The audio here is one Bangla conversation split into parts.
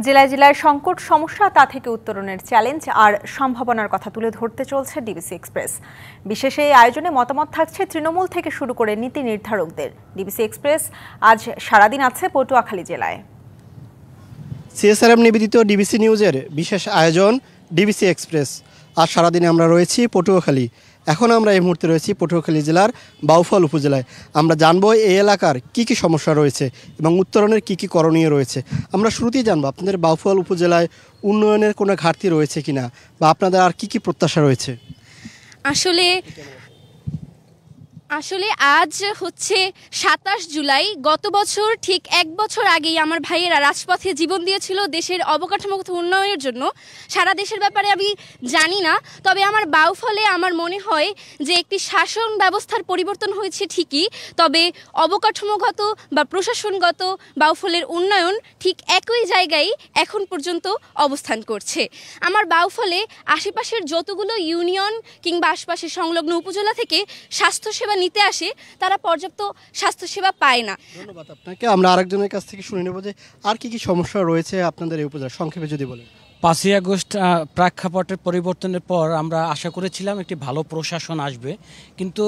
জেলায় জেলায় সংকট সমস্যা তা থেকে উত্তরণের চ্যালেঞ্জ আর সম্ভাবনার কথা তুলে ধরতে চলছে ডিবিসি এক্সপ্রেস। বিশেষ এই আয়োজনে মতামত থাকছে তৃণমূল থেকে শুরু করে নীতি নির্ধারকদের। ডিবিসি এক্সপ্রেস আজ সারাদিন আছে পটুয়াখালী জেলায়। সিএসআরএম নিবেদিত ডিবিসি নিউজের বিশেষ আয়োজন ডিবিসি এক্সপ্রেস। আজ সারাদিনে আমরা রয়েছি পটুয়াখালী। এখন আমরা এই মুহূর্তে রয়েছি পটুয়াখালী জেলার বাউফল উপজেলায়। আমরা জানবো এই এলাকার কি কি সমস্যা রয়েছে এবং উত্তরণের কি কি করণীয় রয়েছে। আমরা শুরুতেই জানবো আপনাদের বাউফল উপজেলায় উন্নয়নের কোনো ঘাটতি রয়েছে কিনা বা আপনাদের আর কি কি প্রত্যাশা রয়েছে। আসলে আজ হচ্ছে ২৭ জুলাই। গত বছর ঠিক ১ বছর আগেই আমার ভাইয়েরা রাজপথে জীবন দিয়েছিল দেশের অবকাঠামোগত উন্নয়নের জন্য। সারা দেশের ব্যাপারে আমি জানি না, তবে আমার বাউফলে আমার মনে হয় যে একটি শাসন ব্যবস্থার পরিবর্তন হয়েছে ঠিকই, তবে অবকাঠামোগত বা প্রশাসনগত বাউফলের উন্নয়ন ঠিক একই জায়গায় এখন পর্যন্ত অবস্থান করছে। আমার বাউফলে আশেপাশের যতগুলো ইউনিয়ন কিংবা আশপাশের সংলগ্ন উপজেলা থেকে স্বাস্থ্যসেবা নিতে আসে, তারা পর্যাপ্ত স্বাস্থ্যসেবা পায় না। ধন্যবাদ আপনাকে। আমরা আরেকজনের কাছ থেকে শুনে নেব যে আর কি কি সমস্যা রয়েছে আপনাদের এই উপজেলা, সংক্ষেপে যদি বলেন। ৫ই আগস্ট প্রেক্ষাপটের পরিবর্তনের পর আমরা আশা করেছিলাম একটি ভালো প্রশাসন আসবে, কিন্তু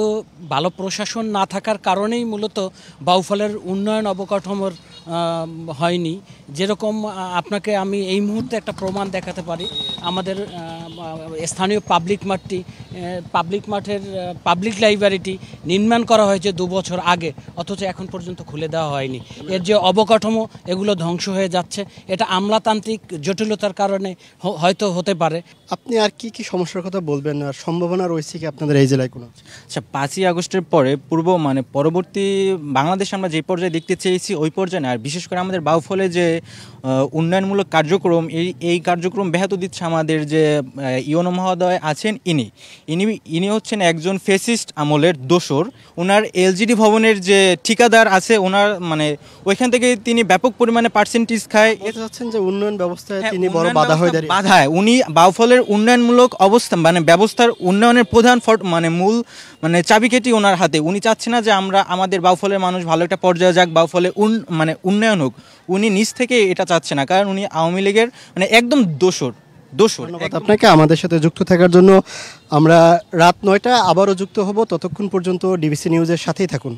ভালো প্রশাসন না থাকার কারণেই মূলত বাউফলের উন্নয়ন অবকাঠামোর হয়নি। যেরকম আপনাকে আমি এই মুহূর্তে একটা প্রমাণ দেখাতে পারি। আমাদের স্থানীয় পাবলিক মাঠের পাবলিক লাইব্রেরিটি নির্মাণ করা হয়েছে ২ বছর আগে, অথচ এখন পর্যন্ত খুলে দেওয়া হয়নি। এর যে অবকাঠামো এগুলো ধ্বংস হয়ে যাচ্ছে। এটা আমলাতান্ত্রিক জটিলতার কারণে হয়তো হতে পারে। আপনি আর কি কি সমস্যার কথা বলবেন আর সম্ভাবনা রয়েছে কি আপনাদের এই জেলায় কোনো? আচ্ছা, 5ই আগস্টের পরে পরবর্তী বাংলাদেশ আমরা যে পর্যায়ে দেখতে চেয়েছি ওই পর্যায়ে, আর বিশেষ করে আমাদের বাউফলে যে উন্নয়নমূলক কার্যক্রম, এই কার্যক্রম ব্যাহত দিচ্ছে আমাদের যে ইওনো মহোদয় আছেন ইনি হচ্ছেন একজন ফেসিস্ট আমলের দোসর। ওনার এলজিডি ভবনের যে ঠিকাদার আছে ওনার ওইখান থেকে তিনি ব্যাপক পরিমাণে পার্সেন্টেজ খায়। এটা হচ্ছেন যে উন্নয়ন ব্যবস্থায় তিনি বড় বাধা হয়ে দাঁড়িয়ে। বাধায় উনি বাউফলের উন্নয়নমূলক অবস্থা ব্যবস্থার উন্নয়নের প্রধান মূল চাবিকাঠি ওনার হাতে। উনি চাচ্ছে না যে আমাদের বাউফলের মানুষ ভালো একটা পর্যায়ে যাক, বাউফলে উন্নয়ন হোক। উনি নিজ থেকে এটা চাচ্ছে না, কারণ উনি আওয়ামী লীগের একদম দোসর। ধন্যবাদ আপনাকে আমাদের সাথে যুক্ত থাকার জন্য। আমরা রাত ৯টায় আবারও যুক্ত হব। ততক্ষণ পর্যন্ত ডিবিসি নিউজের সাথেই থাকুন।